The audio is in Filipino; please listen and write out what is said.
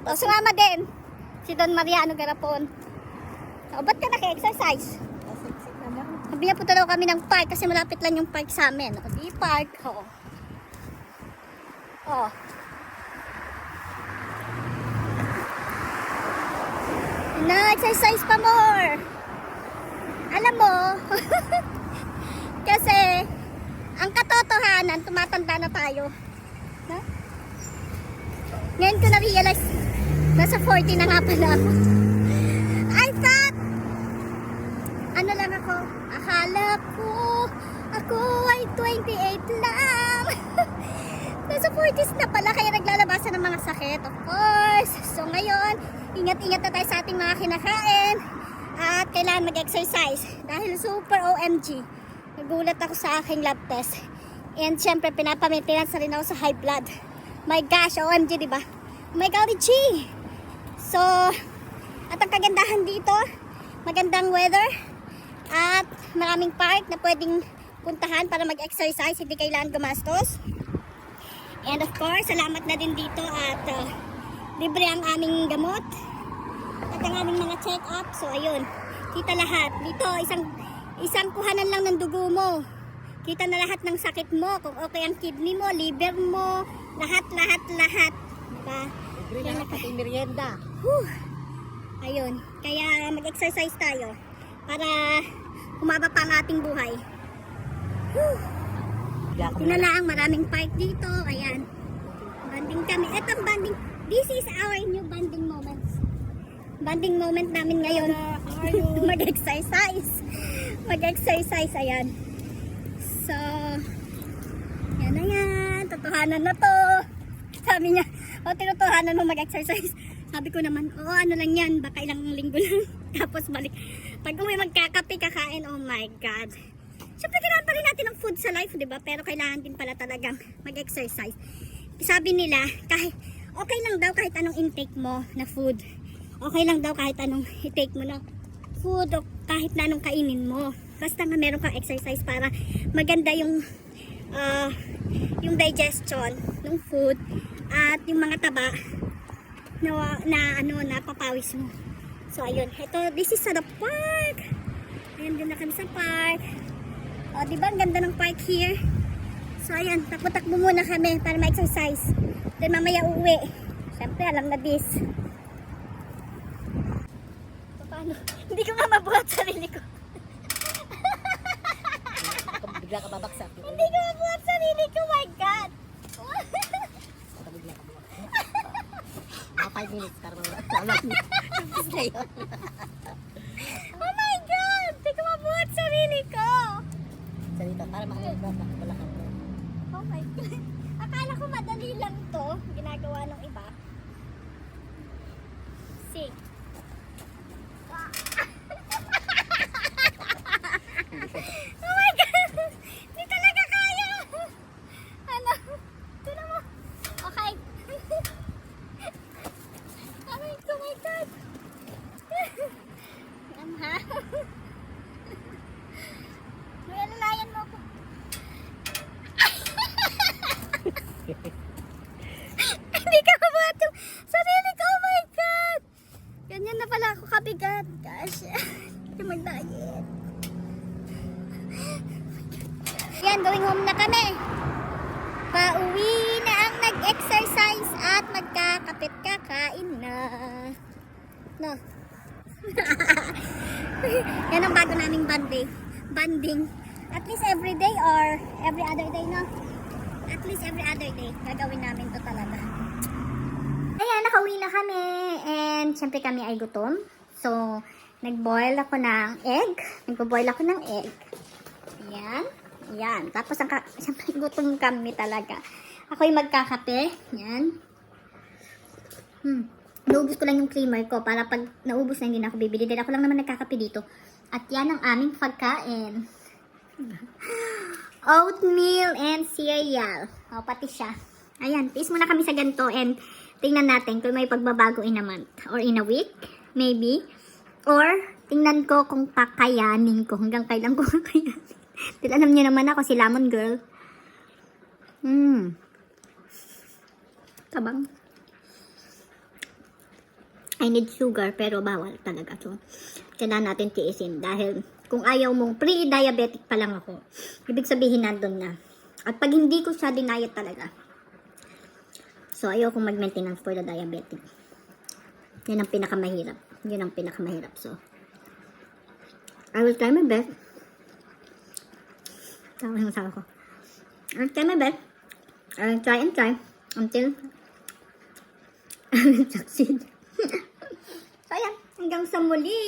O, sumama din. Si Don Mariano Garapon. O, ba't ka naka-exercise? Sabi niya, punta daw kami ng park kasi malapit lang yung park sa amin. O, di park. O. O. Na-exercise pa more. Alam mo, kasi, ang katotohanan, tumatanda na tayo. No? Ngayon ko na-realize, nasa 40 na nga pala ako. I thought, ano lang ako, akala ko, ako ay 28 lang. Nasa 40s na pala, kaya naglalabasan ng mga sakit, of course. So ngayon, ingat-ingat na tayo sa ating mga kinakain. At kailangan mag-exercise. Dahil super OMG. Nagulat ako sa aking lab test. And syempre, pinapamaintenance na rin ako sa high blood. My gosh, OMG, diba? Oh my golly gee! So, at ang kagandahan dito, magandang weather. At maraming park na pwedeng puntahan para mag-exercise. Hindi kailangan gumastos. And of course, salamat na din dito at libre ang aming gamot. At ang aming mga check-up. So, ayun. Kita lahat. Dito, isang kuhanan lang ng dugo mo. Kita na lahat ng sakit mo. Kung okay ang kidney mo, liver mo, lahat. Diba? Libre na lahat pati merienda. Ayun. Kaya mag-exercise tayo. Para humaba pa ang ating buhay. Tinalaang maraming park dito. Ayan. Banding kami. Etong banding. This is our new banding moments. Banding moment namin ngayon. Mag-exercise. Mag-exercise. Ayan. So, yan na yan. Totohanan na to. Sabi niya, tinutuhanan mo mag-exercise. Sabi ko naman, ano lang yan. Baka ilang linggo lang. Tapos balik. Pag uwi magkakape, kakain. Oh my God. Siyempre, kailangan pa rin natin ng food sa life, diba? Pero kailangan din pala talagang mag-exercise. Sabi nila, okay lang daw kahit anong intake mo na food. Okay lang daw kahit anong i-take mo na food o kahit na anong kainin mo. Basta nga meron kang exercise para maganda yung digestion ng food at yung mga taba na papawis mo. So ayun, this is the park. Ayun, din na kami sa park. O, diba ang ganda ng park here? So ayan, takbo-takbo muna kami para ma-exercise. Then mamaya uwi. Siyempre, alam na this. Paano? Hindi ko nga mabuhat sarili ko. Bigla ka babaksak. Hindi ko mabuhat sarili ko, my God. Bigla ka babaksak. Mga 5 minutes para mawala. Bigla yun. Oh my God! Hindi ko mabuhat sarili ko. Salita, para makawala ka. Oh my God. Akala ko madali lang to. Ginagawa ng iba. See. Oh my God! Hindi talaga kaya! Ano? Tignan mo. Okay. Oh my God! Ha? May alalayan mo ako. Hindi ka mabuhat yung sarili ko. Oh my God! Ganyan na pala ako kabigat. Gosh. Hindi mag-diet. Yan, going home na kami. Pauwi na ang nag-exercise at magkakapit kakain na. No. Yan ang bago naming banding. At least every day or every other day, no? At least every other day. Gagawin namin to talaga. Ayan, nakauwi na kami. And syempre kami ay gutom. So, nag-boil ako ng egg. Nagbo-boil ako ng egg. Ayan. Ayan. Tapos, syempre gutom kami talaga. Ako yung magkakape. Ayan. Naubos ko lang yung creamer ko para pag naubos na hindi na ako bibili. Dahil ako lang naman nagkakape dito. At yan ang aming pagkain. Oatmeal and cereal. O, pati siya. Ayan, taste muna kami sa ganito and tingnan natin kung may pagbabago in a month or in a week, maybe. Or, tingnan ko kung kakayanin ko. Hanggang kailan ko kakayanin. Dahil alam niyo naman ako, si Lemon Girl. Tabang. I need sugar, pero bawal talaga. So, kailangan natin tiisin. Dahil, kung ayaw mong pre-diabetic pa lang ako, ibig sabihin nandun na. At pag hindi ko siya dinayat talaga, so ayaw kong mag-maintenance for the diabetic. Yan ang pinakamahirap. Yun ang pinakamahirap. So, I will try my best. Tawa yung sawa ko. I will try my best. I will try and try until I will succeed. So, ayan. Hanggang sa muli.